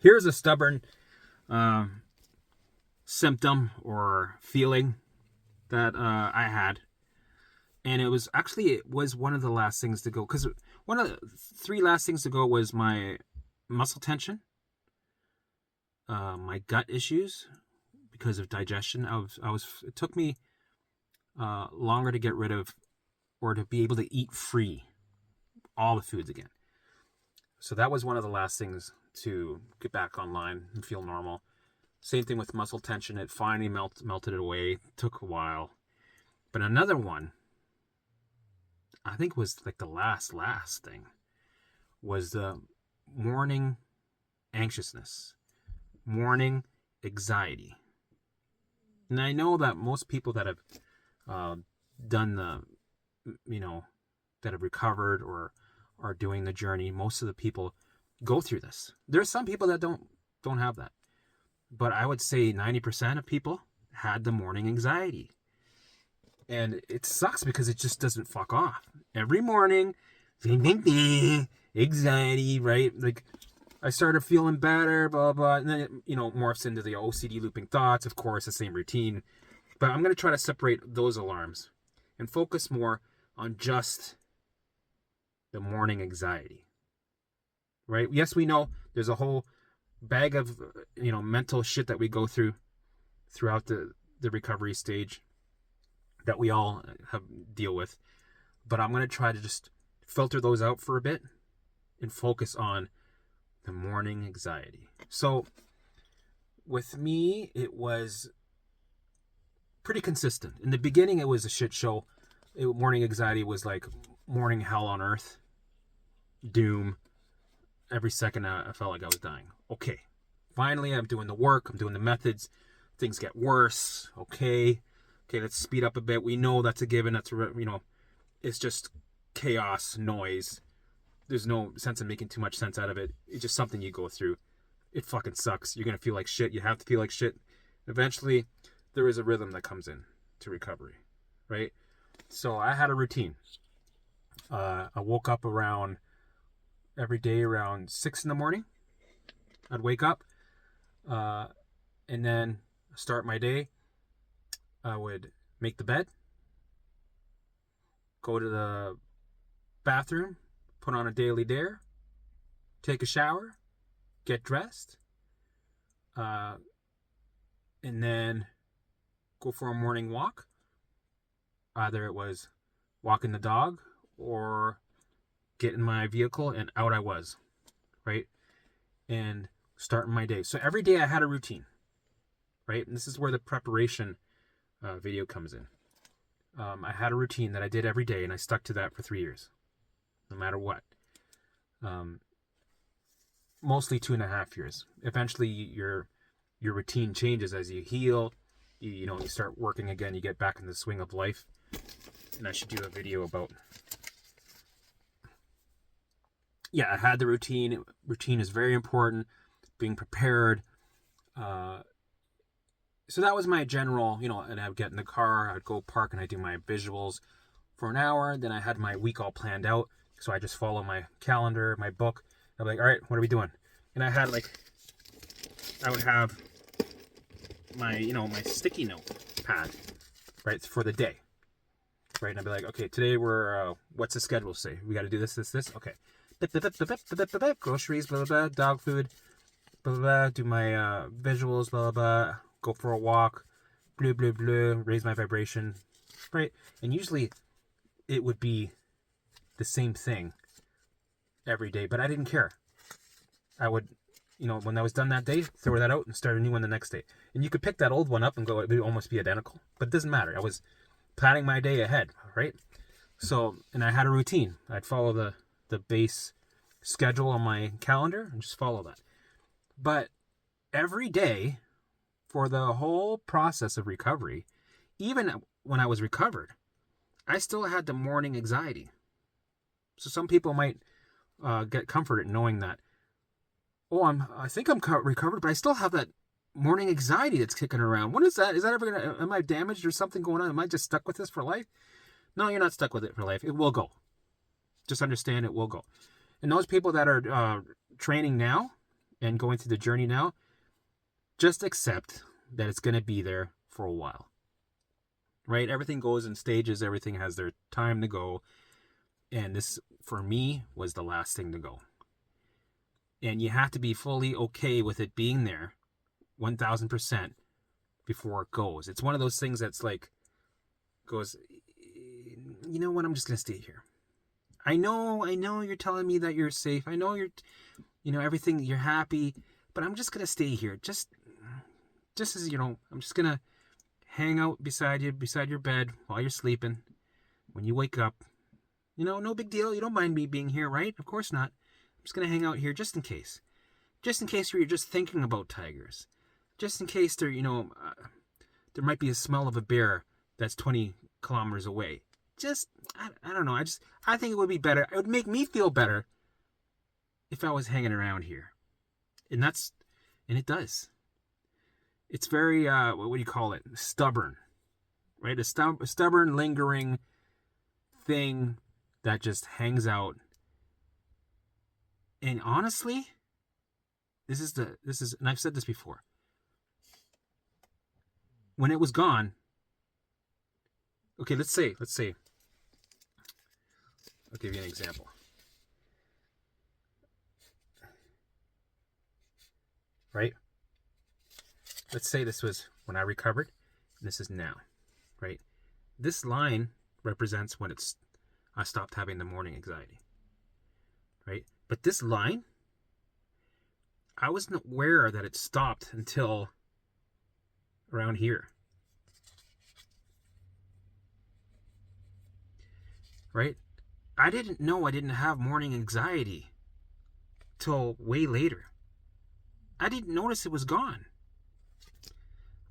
Here's a stubborn symptom or feeling that I had. And it was one of the last things to go. Because one of the three last things to go was my muscle tension, my gut issues because of digestion. It took me longer to get rid of or to be able to eat free all the foods again. So that was one of the last things to get back online and feel normal. Same thing with muscle tension. It finally melted it away. It took a while. But another one, I think was like the last thing, was the morning anxiousness, morning anxiety. And I know that most people that have done that have recovered or are doing the journey, most of the people go through this. There's some people that don't have that. But I would say 90% of people had the morning anxiety. And it sucks because it just doesn't fuck off. Every morning, anxiety, right? Like, I started feeling better, blah, blah, and then it, morphs into the OCD looping thoughts, of course, the same routine. But I'm going to try to separate those alarms and focus more on just the morning anxiety, right? Yes, we know there's a whole bag of, mental shit that we go throughout the recovery stage that we all deal with. But I'm going to try to just filter those out for a bit and focus on the morning anxiety. So with me, it was pretty consistent. In the beginning, it was a shit show. Morning anxiety was like morning hell on earth. Doom. Every second I felt like I was dying. Okay. Finally, I'm doing the work. I'm doing the methods. Things get worse. Okay, let's speed up a bit. We know that's a given. It's just chaos, noise. There's no sense in making too much sense out of it. It's just something you go through. It fucking sucks. You're going to feel like shit. You have to feel like shit. Eventually, there is a rhythm that comes in to recovery, right? So I had a routine. I woke up every day around 6 in the morning. I'd wake up and then start my day. I would make the bed, go to the bathroom, put on a daily dare, take a shower, get dressed, and then go for a morning walk. Either it was walking the dog or get in my vehicle, and out I was, right? And starting my day. So every day I had a routine, right? And this is where the preparation video comes in. I had a routine that I did every day, and I stuck to that for 3 years, no matter what. Mostly 2.5 years. Eventually, your routine changes as you heal. You start working again. You get back in the swing of life. And I should do a video about. Yeah, I had the routine. Routine is very important. Being prepared. So that was my general, and I'd get in the car, I'd go park, and I'd do my visuals for an hour. Then I had my week all planned out. So I just follow my calendar, my book. I'm like, all right, what are we doing? And I would have my, my sticky note pad, right, for the day. Right, and I'd be like, okay, today what's the schedule say? We got to do this. Okay. Groceries, blah, blah, blah, dog food, blah, blah, blah, do my visuals, blah, blah, blah, go for a walk, blah, blah, blah, raise my vibration, right? And usually it would be the same thing every day, but I didn't care. I would, when I was done that day, throw that out and start a new one the next day. And you could pick that old one up and go, it would almost be identical, but it doesn't matter. I was planning my day ahead, right? So, and I had a routine. I'd follow the base schedule on my calendar and just follow that. But every day for the whole process of recovery, even when I was recovered, I still had the morning anxiety. So some people might get comforted knowing that, I think I'm recovered, but I still have that morning anxiety that's kicking around. What is that? Is that ever am I damaged or something going on? Am I just stuck with this for life? No, you're not stuck with it for life. It will go. Just understand it will go. And those people that are training now, and going through the journey now, just accept that it's going to be there for a while. Right? Everything goes in stages. Everything has their time to go. And this, for me, was the last thing to go. And you have to be fully okay with it being there 1,000% before it goes. It's one of those things that's like, goes, you know what, I'm just going to stay here. I know you're telling me that you're safe. I know everything, you're happy, but I'm just going to stay here. Just as, I'm just going to hang out beside your bed while you're sleeping. When you wake up, no big deal. You don't mind me being here, right? Of course not. I'm just going to hang out here just in case. Just in case you're just thinking about tigers. Just in case there there might be a smell of a bear that's 20 kilometers away. I don't know. I think it would be better. It would make me feel better if I was hanging around here. And it does. It's very, what do you call it? Stubborn, right? A stubborn, lingering thing that just hangs out. And honestly, this is, and I've said this before. When it was gone, okay, let's say, I'll give you an example. Right? Let's say this was when I recovered, and this is now, right? This line represents when I stopped having the morning anxiety, right? But this line, I wasn't aware that it stopped until around here, right? I didn't know I didn't have morning anxiety till way later. I didn't notice it was gone.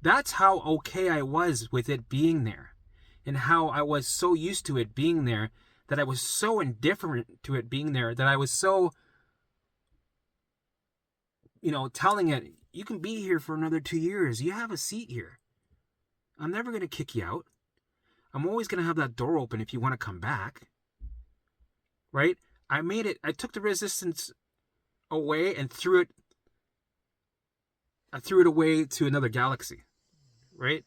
That's how okay I was with it being there, and how I was so used to it being there that I was so indifferent to it being there, that I was so, telling it, you can be here for another 2 years. You have a seat here. I'm never going to kick you out. I'm always going to have that door open if you want to come back. Right? I took the resistance away and threw it away to another galaxy. Right?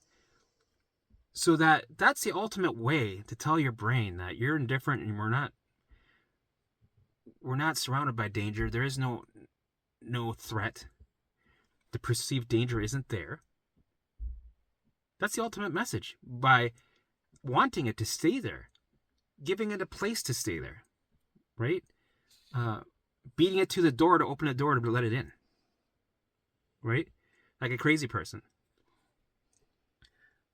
So that's the ultimate way to tell your brain that you're indifferent and we're not surrounded by danger. There is no threat. The perceived danger isn't there. That's the ultimate message. By wanting it to stay there, giving it a place to stay there, right? Beating it to the door to open the door to let it in, right? Like a crazy person.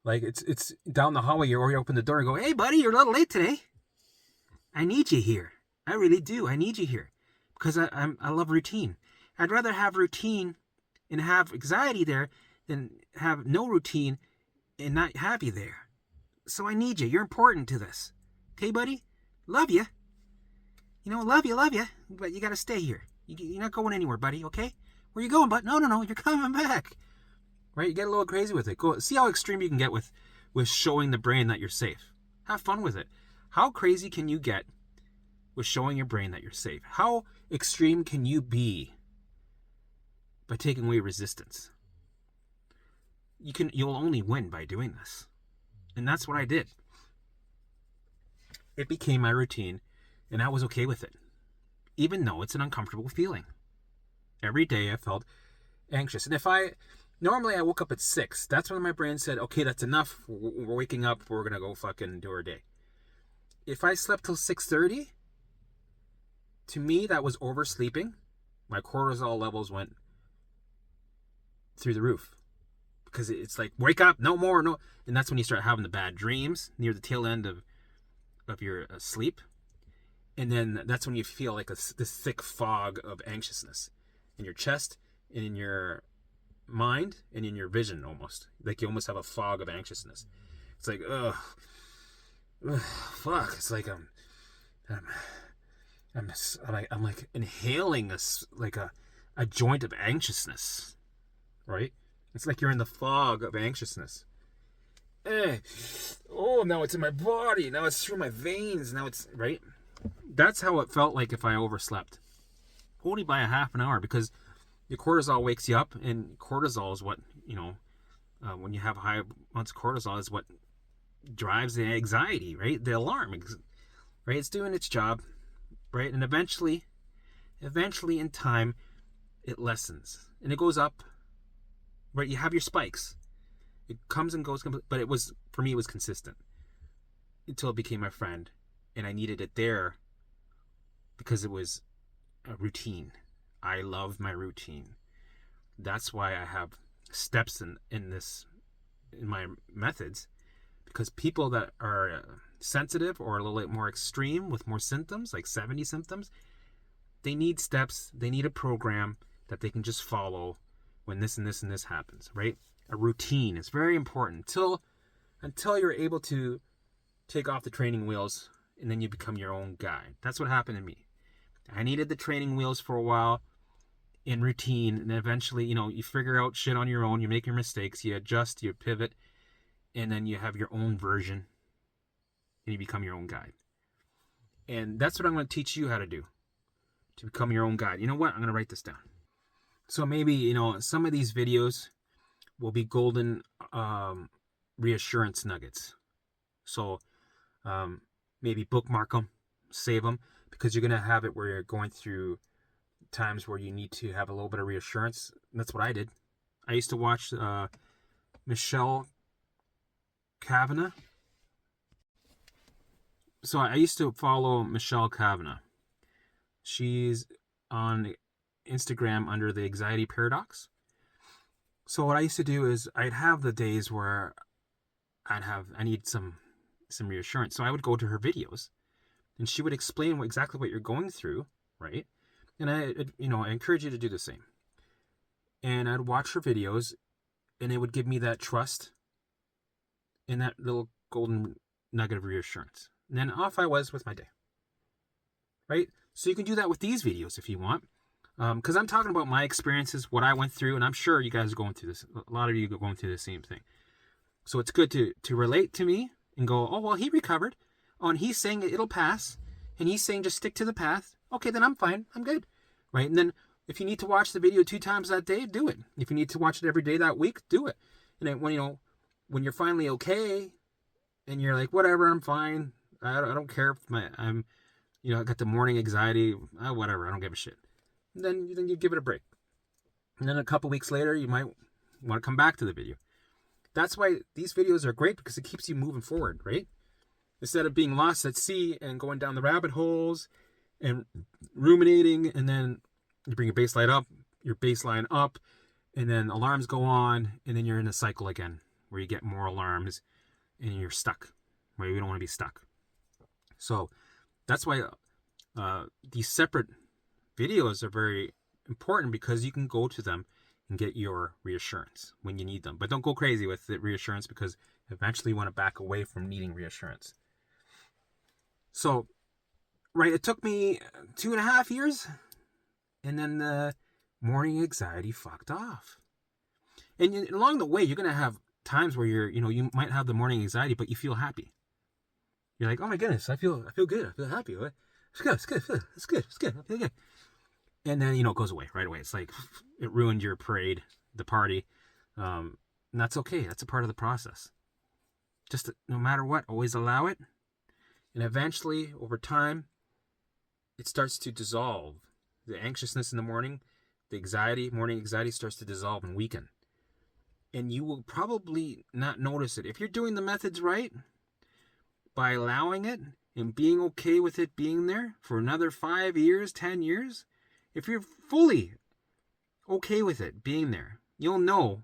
Like it's down the hallway, you open the door and go, hey buddy, you're a little late today. I need you here. I really do. I need you here. Because I love routine. I'd rather have routine and have anxiety there than have no routine and not have you there. So I need you. You're important to this. Okay, buddy? Love you. Love you. But you got to stay here. You're not going anywhere, buddy, okay? Where you going, bud? No, you're coming back. Right? You get a little crazy with it. Go see how extreme you can get with showing the brain that you're safe. Have fun with it. How crazy can you get with showing your brain that you're safe? How extreme can you by taking away resistance? You'll only win by doing this. And that's what I did. It became my routine, and I was okay with it. Even though it's an uncomfortable feeling. Every day I felt anxious. And normally I woke up at 6. That's when my brain said, okay, that's enough. We're waking up. We're going to go fucking do our day. If I slept till 6:30, to me, that was oversleeping. My cortisol levels went through the roof. Because it's like, wake up, no more, no. And that's when you start having the bad dreams near the tail end of your sleep. And then that's when you feel like this thick fog of anxiousness in your chest and in your mind and in your vision almost. Like you almost have a fog of anxiousness. It's like, ugh, fuck. It's like I'm like inhaling a joint of anxiousness, right? It's like you're in the fog of anxiousness. Oh, now it's in my body. Now it's through my veins. Now it's, right? That's how it felt like if I overslept. Only by a half an hour, because your cortisol wakes you up, and cortisol is what, when you have high amounts of cortisol, is what drives the anxiety, right? The alarm, right? It's doing its job, right? And eventually in time, it lessens and it goes up, right? You have your spikes. It comes and goes, but for me, it was consistent until it became my friend, and I needed it there because it was a routine. I love my routine. That's why I have steps in my methods, because people that are sensitive or a little bit more extreme with more symptoms, like 70 symptoms, they need steps. They need a program that they can just follow when this and this and this happens, right? A routine is very important until you're able to take off the training wheels, and then you become your own guide. That's what happened to me. I needed the training wheels for a while in routine, and eventually, you figure out shit on your own. You make your mistakes, you adjust, you pivot, and then you have your own version, and you become your own guide. And that's what I'm going to teach you how to do, to become your own guide. You know what? I'm going to write this down. So maybe, some of these videos will be golden reassurance nuggets. So maybe bookmark them, save them, because you're going to have it where you're going through times where you need to have a little bit of reassurance. And that's what I did. I used to watch Michelle Kavanagh. So I used to follow Michelle Kavanagh. She's on Instagram under the Anxiety Paradox. So what I used to do is I'd have the days where I need some reassurance. So I would go to her videos, and she would explain exactly what you're going through, right? And I encourage you to do the same. And I'd watch her videos, and it would give me that trust and that little golden nugget of reassurance. And then off I was with my day, right? So you can do that with these videos if you want. Because I'm talking about my experiences, what I went through, and I'm sure you guys are going through this. A lot of you are going through the same thing. So it's good to relate to me and go, oh, well, he recovered. Oh, and he's saying it'll pass. And he's saying just stick to the path. Okay, then I'm fine. I'm good. Right? And then if you need to watch the video 2 times that day, do it. If you need to watch it every day that week, do it. And then when you're finally okay and you're like, whatever, I'm fine. I don't care if I got the morning anxiety, whatever, I don't give a shit. And then you give it a break. And then a couple weeks later, you might want to come back to the video. That's why these videos are great, because it keeps you moving forward, right? Instead of being lost at sea and going down the rabbit holes and ruminating, and then you bring your baseline up, and then alarms go on, and then you're in a cycle again where you get more alarms and you're stuck, where you don't want to be stuck. So that's why these separate videos are very important, because you can go to them and get your reassurance when you need them. But don't go crazy with the reassurance, because eventually you want to back away from needing reassurance. So, right, it took me 2.5 years, and then the morning anxiety fucked off. And along the way, you're going to have times where you might have the morning anxiety, but you feel happy. You're like, oh my goodness, I feel good. I feel happy. It's good. I feel good. And then, it goes away right away. It's like it ruined your parade, the party. And that's okay. That's a part of the process. Just no matter what, always allow it. And eventually, over time, it starts to dissolve. The anxiousness in the morning, morning anxiety starts to dissolve and weaken. And you will probably not notice it. If you're doing the methods right, by allowing it and being okay with it being there for another 5 years, 10 years, if you're fully okay with it being there, you'll know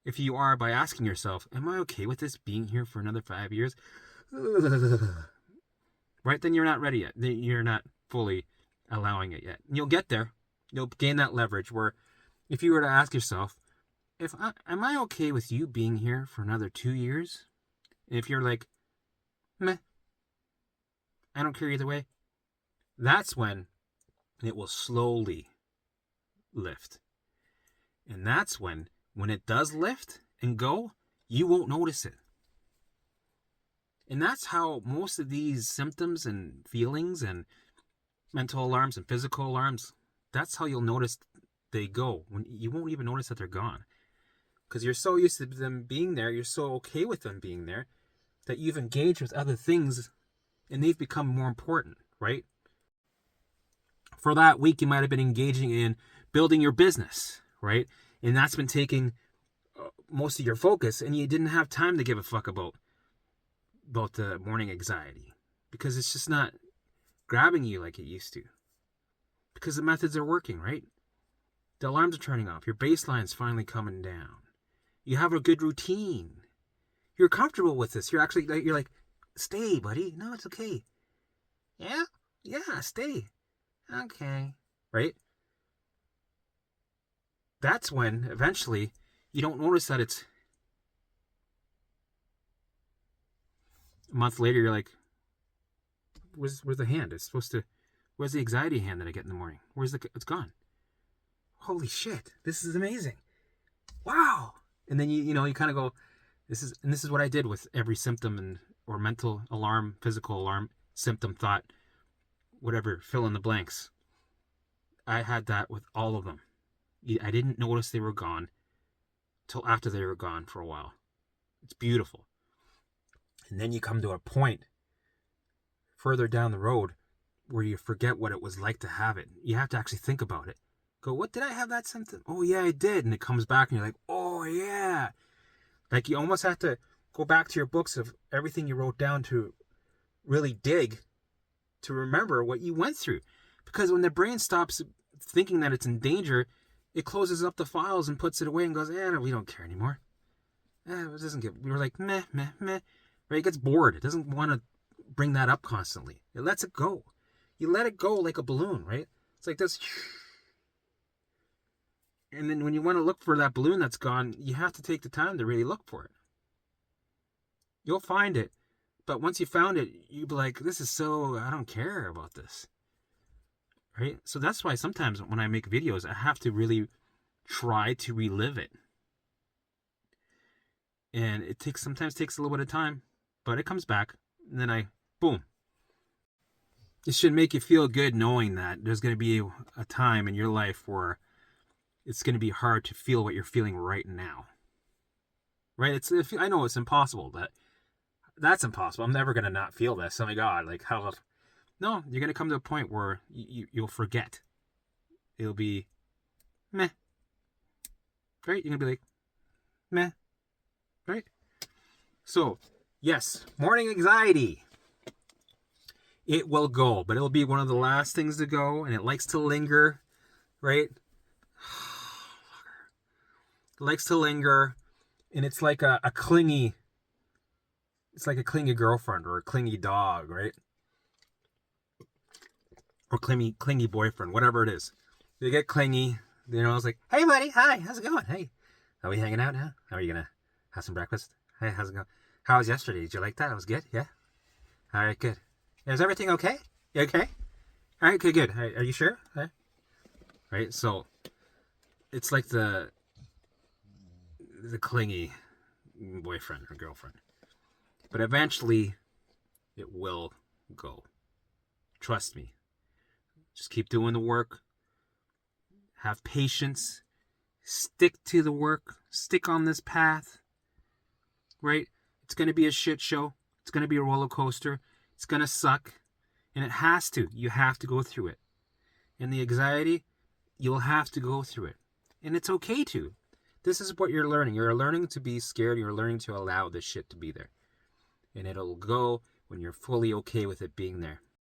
if you are by asking yourself, am I okay with this being here for another 5 years? Right? Then you're not ready yet. You're not fully allowing it yet. You'll get there. You'll gain that leverage where if you were to ask yourself, am I okay with you being here for another 2 years? And if you're like, meh, I don't care either way, that's when it will slowly lift. And that's when it does lift and go, you won't notice it. And that's how most of these symptoms and feelings and mental alarms and physical alarms, that's how you'll notice they go. When you won't even notice that they're gone. Because you're so used to them being there, you're so okay with them being there, that you've engaged with other things and they've become more important, right? For that week, you might have been engaging in building your business, right? And that's been taking most of your focus, and you didn't have time to give a fuck about the morning anxiety because it's just not grabbing you like it used to. Because the methods are working, right? The alarms are turning off. Your baseline's finally coming down. You have a good routine. You're comfortable with this. You're like, stay, buddy. No, it's okay. Yeah? Yeah, stay. Okay. Right? That's when, eventually, you don't notice that it's a month later, you're like, where's the hand? It's supposed to, where's the anxiety hand that I get in the morning? It's gone. Holy shit, this is amazing. Wow. And then you kind of go, this is what I did with every symptom or mental alarm, physical alarm, symptom, thought, whatever, fill in the blanks. I had that with all of them. I didn't notice they were gone till after they were gone for a while. It's beautiful. And then you come to a point further down the road where you forget what it was like to have it. You have to actually think about it. Go, what, did I have that symptom? Oh yeah, I did. And it comes back and you're like, oh yeah. Like you almost have to go back to your books of everything you wrote down to really dig to remember what you went through. Because when the brain stops thinking that it's in danger, it closes up the files and puts it away and goes, no, we don't care anymore. It doesn't get, we're like, meh. Right? It gets bored. It doesn't want to bring that up constantly. It lets it go. You let it go like a balloon, right? It's like this. And then when you want to look for that balloon that's gone, you have to take the time to really look for it. You'll find it. But once you found it, you'll be like, I don't care about this. Right? So that's why sometimes when I make videos, I have to really try to relive it. And it sometimes takes a little bit of time, but it comes back. And then boom. It should make you feel good knowing that there's going to be a time in your life where it's going to be hard to feel what you're feeling right now. Right? I know it's impossible. That's impossible. I'm never going to not feel this. Oh my God. Like how... No, you're going to come to a point where you'll forget. It'll be meh. Right? You're going to be like, meh. Right? So, yes, morning anxiety. It will go, but it'll be one of the last things to go, and it likes to linger, right? It likes to linger, and it's like a clingy, girlfriend or a clingy dog, right? Or clingy boyfriend, whatever it is. They get clingy. It's like, hey, buddy, hi, how's it going? Hey, are we hanging out now? Are you going to have some breakfast? Hey, how's it going? How was yesterday? Did you like that? It was good? Yeah? All right, good. Is everything okay? You okay? All right, okay, good. Are you sure? Right? So, it's like the clingy boyfriend or girlfriend. But eventually, it will go. Trust me. Just keep doing the work. Have patience. Stick to the work. Stick on this path. Right? It's going to be a shit show. It's going to be a roller coaster. It's going to suck. And it has to. You have to go through it. And the anxiety, you'll have to go through it. And it's okay to. This is what you're learning. You're learning to be scared. You're learning to allow this shit to be there. And it'll go when you're fully okay with it being there.